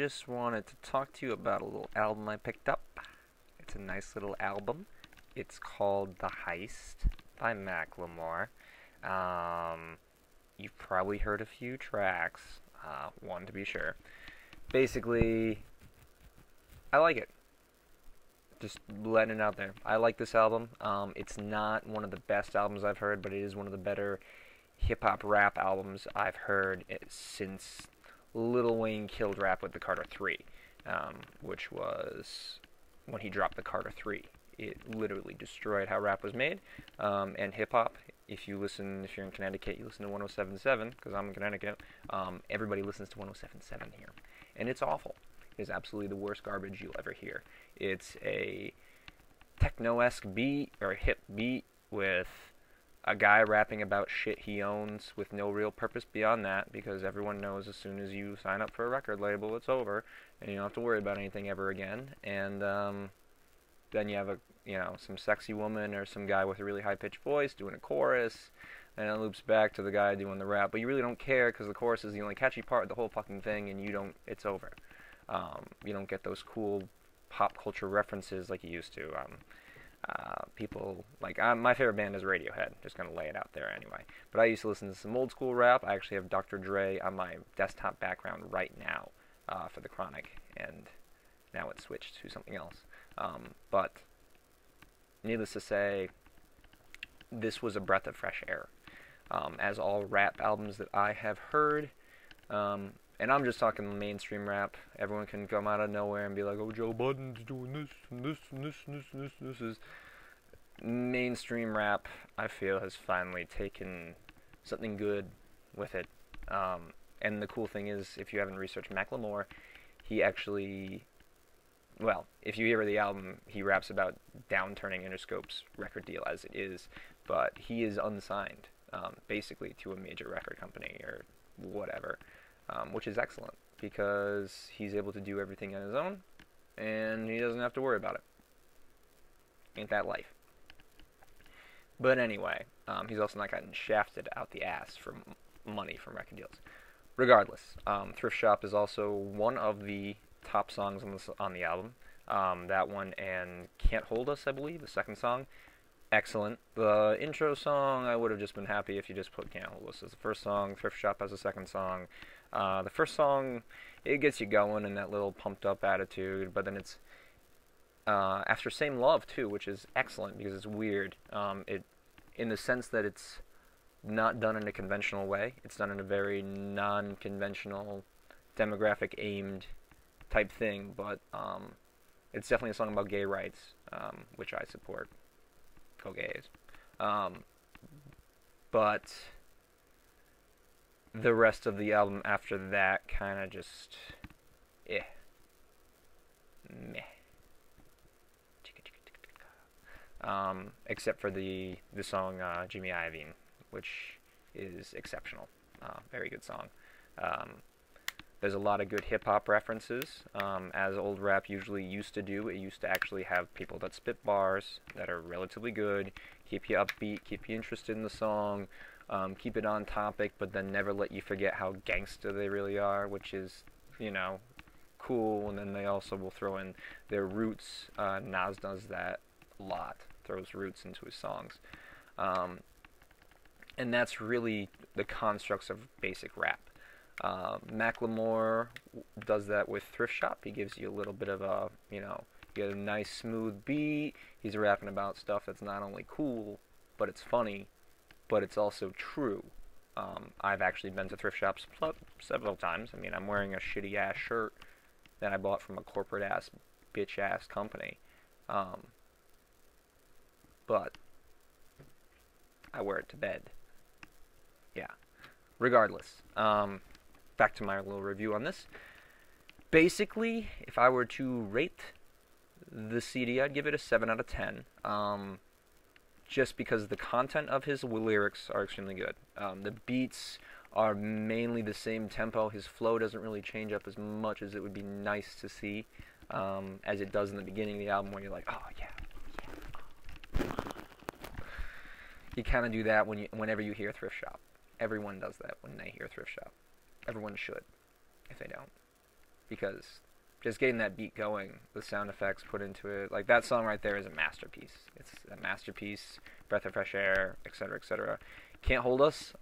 just wanted to talk to you about a little album I picked up. It's a nice little album. It's called The Heist by Macklemore. You've probably heard a few tracks, one to be sure. Basically, I like it. Just letting it out there. I like this album. It's not one of the best albums I've heard, but it is one of the better hip-hop rap albums I've heard since Lil Wayne killed rap with the Carter 3, which was when he dropped the Carter 3. It literally destroyed how rap was made, and hip-hop. If you're in Connecticut, you listen to 107.7, because I'm in Connecticut. Everybody listens to 107.7 here, and it's awful. It is absolutely the worst garbage you'll ever hear. It's a techno-esque beat, or a hip beat, with a guy rapping about shit he owns with no real purpose beyond that, because everyone knows as soon as you sign up for a record label, it's over, and you don't have to worry about anything ever again. And then you have some sexy woman or some guy with a really high-pitched voice doing a chorus, and it loops back to the guy doing the rap, but you really don't care because the chorus is the only catchy part of the whole fucking thing, and it's over. You don't get those cool pop culture references like you used to. People like my favorite band is Radiohead. Just gonna lay it out there anyway. But I used to listen to some old school rap. I actually have Dr. Dre on my desktop background right now for the Chronic, and now it's switched to something else. But needless to say, this was a breath of fresh air, as all rap albums that I have heard. And I'm just talking mainstream rap. Everyone can come out of nowhere and be like, oh, Joe Budden's doing this, and this, and this, and this, and this, and this is... Mainstream rap, I feel, has finally taken something good with it. And the cool thing is, if you haven't researched Macklemore, he actually... Well, if you hear the album, he raps about downturning Interscope's record deal as it is, but he is unsigned, basically, to a major record company or whatever. Which is excellent, because he's able to do everything on his own, and he doesn't have to worry about it. Ain't that life? But anyway, he's also not gotten shafted out the ass for money from record deals. Regardless, Thrift Shop is also one of the top songs on the album. That one and Can't Hold Us, I believe, the second song. Excellent. The intro song, I would have just been happy if you just put Can't Hold Us as the first song, Thrift Shop as the second song. The first song, it gets you going in that little pumped up attitude, but then it's after Same Love too, which is excellent because it's weird. In the sense that it's not done in a conventional way. It's done in a very non-conventional, demographic aimed type thing, but it's definitely a song about gay rights, which I support. Go gays. But the rest of the album after that kind of just meh. Except for the song Jimmy Iovine, which is exceptional. Very good song. There's a lot of good hip-hop references, as old rap usually used to do. It used to actually have people that spit bars that are relatively good, keep you upbeat, keep you interested in the song, keep it on topic, but then never let you forget how gangster they really are, which is, cool. And then they also will throw in their roots. Nas does that a lot, throws roots into his songs. And that's really the constructs of basic rap. Macklemore does that with Thrift Shop. He gives you a little bit of a, you get a nice smooth beat. He's rapping about stuff that's not only cool, but it's funny, but it's also true. I've actually been to thrift shops several times. I mean, I'm wearing a shitty ass shirt that I bought from a corporate ass, bitch ass company. But I wear it to bed. Yeah. Regardless. Back to my little review on this. Basically, if I were to rate the CD, I'd give it a 7 out of 10. Just because the content of his lyrics are extremely good. The beats are mainly the same tempo. His flow doesn't really change up as much as it would be nice to see, as it does in the beginning of the album, where you're like, oh yeah. You kind of do that whenever you hear Thrift Shop. Everyone does that when they hear Thrift Shop. Everyone should, if they don't. because just getting that beat going, the sound effects put into it, like that song right there is a masterpiece. It's a masterpiece. Breath of Fresh Air, etc., etc. Can't Hold Us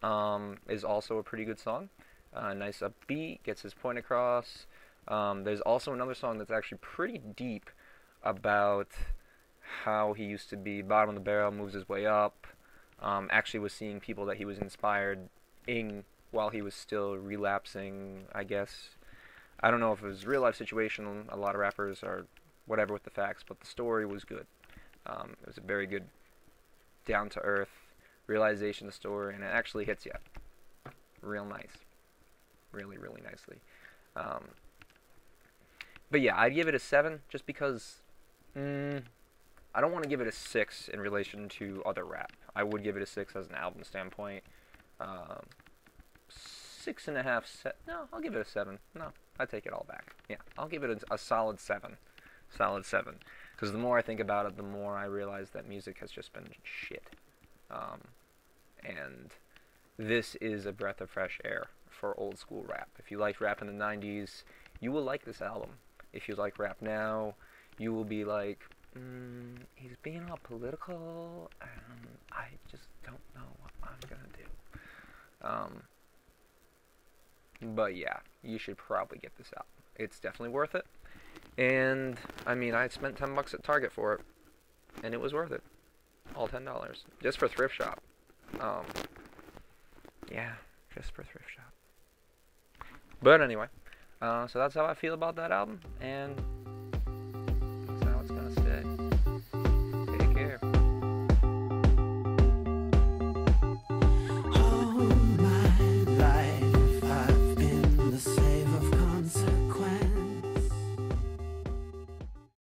is also a pretty good song. Nice upbeat, gets his point across. There's also another song that's actually pretty deep about how he used to be bottom of the barrel, moves his way up. Actually was seeing people that he was inspired in while he was still relapsing, I guess. I don't know if it was a real life situation. A lot of rappers are whatever with the facts, but the story was good. It was a very good, down to earth realization of the story, and it actually hits you real nice, really, really nicely. But yeah, I'd give it a 7 just because I don't want to give it a 6 in relation to other rap. I would give it a 6 as an album standpoint. 6.5. No, I'll give it a 7. No, I take it all back. Yeah, I'll give it a solid 7. Solid 7. Because the more I think about it, the more I realize that music has just been shit. And this is a breath of fresh air for old school rap. If you liked rap in the 90s, you will like this album. If you like rap now, you will be like, he's being all political, and I just don't know what I'm gonna do. But yeah, you should probably get this album. It's definitely worth it. And I mean, I spent $10 at Target for it, and it was worth it. All $10 just for thrift shop. Yeah, just for thrift shop. But anyway, so that's how I feel about that album, and